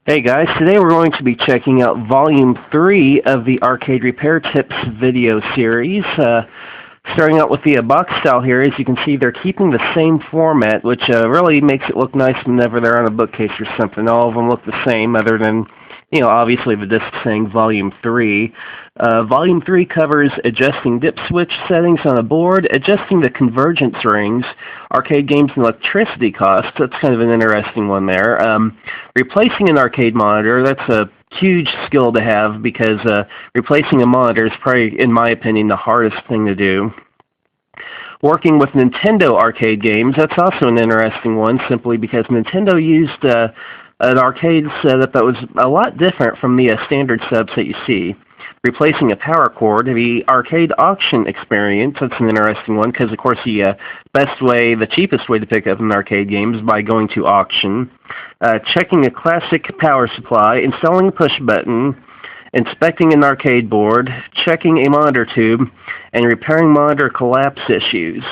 Hey guys, today we're going to be checking out Volume 3 of the Arcade Repair Tips video series. Starting out with the box style here, as you can see they're keeping the same format, which really makes it look nice whenever they're on a bookcase or something. All of them look the same, other than, obviously the disc saying Volume 3. Volume 3 covers adjusting dip switch settings on a board, adjusting the convergence rings, arcade games and electricity costs. That's kind of an interesting one there. Replacing an arcade monitor, that's a huge skill to have because replacing a monitor is probably, in my opinion, the hardest thing to do. Working with Nintendo arcade games, that's also an interesting one, simply because Nintendo used an arcade setup that was a lot different from the standard setups that you see. Replacing a power cord, the arcade auction experience, that's an interesting one because, of course, the cheapest way to pick up an arcade game is by going to auction. Checking a classic power supply, installing a push button, inspecting an arcade board, checking a monitor tube, and repairing monitor collapse issues.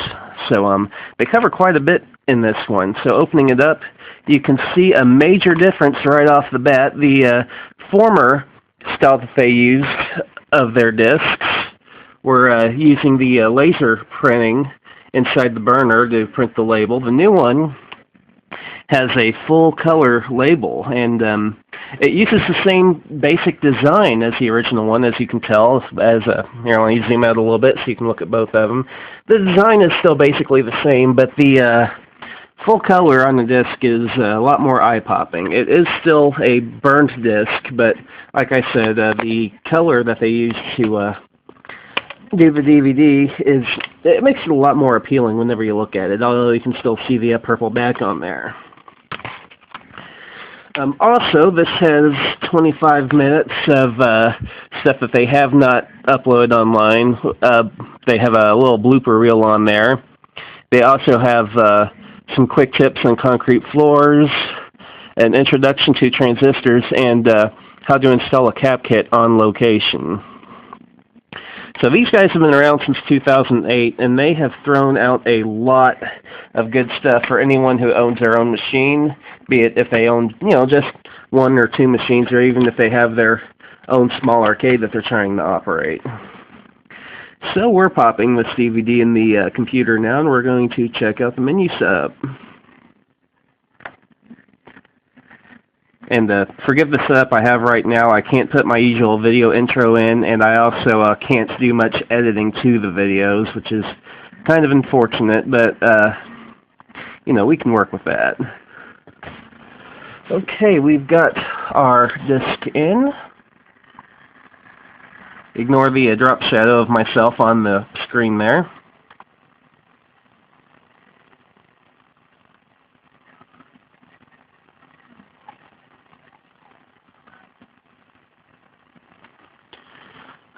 So they cover quite a bit in this one. So opening it up, you can see a major difference right off the bat. The former style that they used of their discs were using the laser printing inside the burner to print the label. The new one has a full color label, and it uses the same basic design as the original one, as you can tell. As here, let me zoom out a little bit so you can look at both of them. The design is still basically the same, but the full color on the disc is a lot more eye-popping. It is still a burned disc, but like I said, the color that they use to do the DVD it makes it a lot more appealing whenever you look at it, although you can still see the purple back on there. Also, this has 25 minutes of stuff that they have not uploaded online. They have a little blooper reel on there. They also have some quick tips on concrete floors, an introduction to transistors, and how to install a cap kit on location. So these guys have been around since 2008, and they have thrown out a lot of good stuff for anyone who owns their own machine, be it if they own, just one or two machines, or even if they have their own small arcade that they're trying to operate. So we're popping this DVD in the computer now, and we're going to check out the menu setup. And forgive the setup I have right now. I can't put my usual video intro in, and I also can't do much editing to the videos, which is kind of unfortunate, but we can work with that. Okay, we've got our disc in. Ignore the drop shadow of myself on the screen there.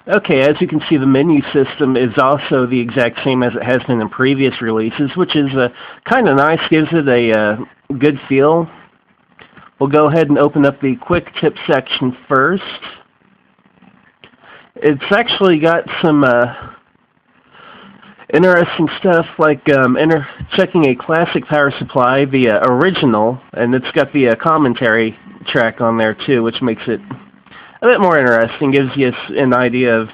Okay, as you can see, the menu system is also the exact same as it has been in previous releases, which is kind of nice, gives it a good feel. We'll go ahead and open up the quick tip section first. It's actually got some interesting stuff like checking a classic power supply, the original, and it's got the commentary track on there too, which makes it a bit more interesting, gives you an idea of,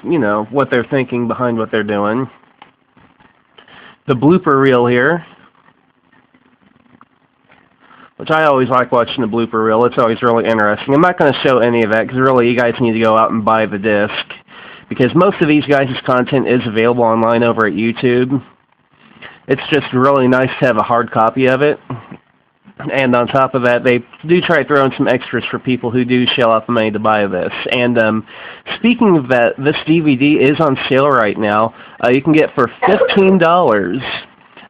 what they're thinking behind what they're doing. The blooper reel here, which I always like watching the blooper reel. It's always really interesting. I'm not going to show any of that because really you guys need to go out and buy the disc, because most of these guys' content is available online over at YouTube. It's just really nice to have a hard copy of it. And on top of that, they do try to throw in some extras for people who do shell out the money to buy this. And speaking of that, this DVD is on sale right now. You can get for $15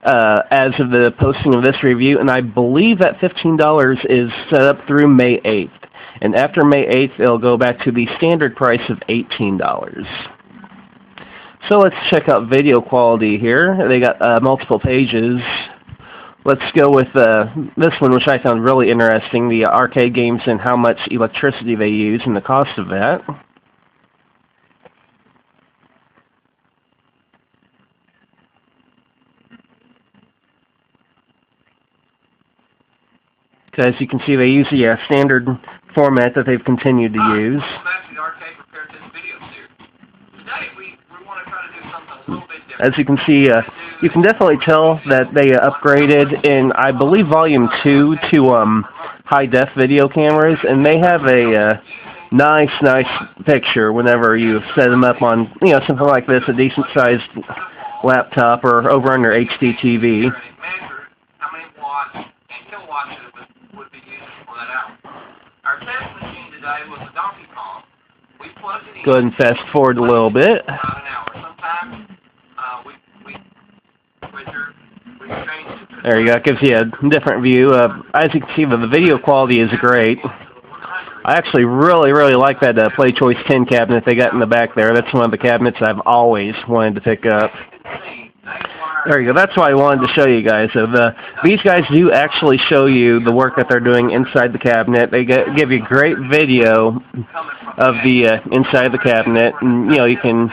as of the posting of this review, and I believe that $15 is set up through May 8th. And after May 8th, it'll go back to the standard price of $18. So let's check out video quality here. They got multiple pages. Let's go with this one, which I found really interesting, the arcade games and how much electricity they use and the cost of that. As you can see, they use the standard format that they've continued to use. As you can see, you can definitely tell that they upgraded in, I believe, Volume 2 to high-def video cameras, and they have a nice picture whenever you set them up on, you know, something like this, a decent-sized laptop or over on your HD TV. Go ahead and fast forward a little bit. There you go. It gives you a different view. As you can see, the video quality is great. I actually really like that PlayChoice 10 cabinet they got in the back there. That's one of the cabinets I've always wanted to pick up. There you go. That's why I wanted to show you guys. So these guys do actually show you the work that they're doing inside the cabinet. They give you great video of the inside of the cabinet, and you know, you can.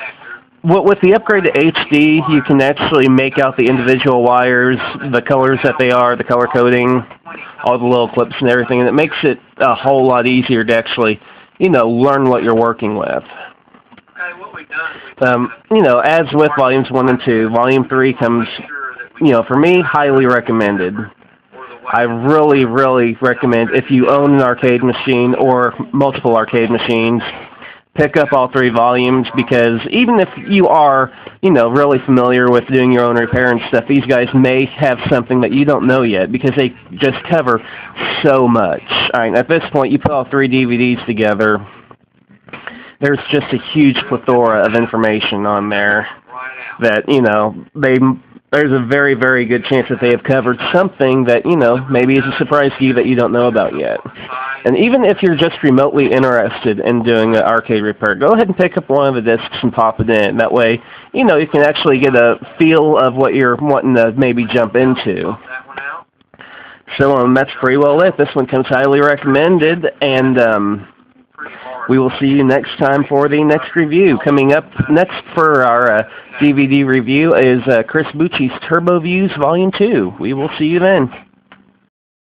With the upgrade to HD, you can actually make out the individual wires, the colors that they are, the color coding, all the little clips and everything, and it makes it a whole lot easier to actually, you know, learn what you're working with. You know, as with Volumes 1 and 2, Volume 3 comes, you know, for me, highly recommended. I really recommend, if you own an arcade machine or multiple arcade machines, pick up all 3 volumes, because even if you are, you know, really familiar with doing your own repair and stuff, these guys may have something that you don't know yet, because they just cover so much. All right, at this point, you put all 3 DVDs together, there's just a huge plethora of information on there that, you know, there's a very good chance that they have covered something that, you know, maybe is a surprise to you that you don't know about yet. And even if you're just remotely interested in doing an arcade repair, go ahead and pick up one of the discs and pop it in. That way, you know, you can actually get a feel of what you're wanting to maybe jump into. So that's pretty well it. This one comes highly recommended, and we will see you next time for the next review. Coming up next for our DVD review is Chris Bucci's TurboViews Volume 2. We will see you then.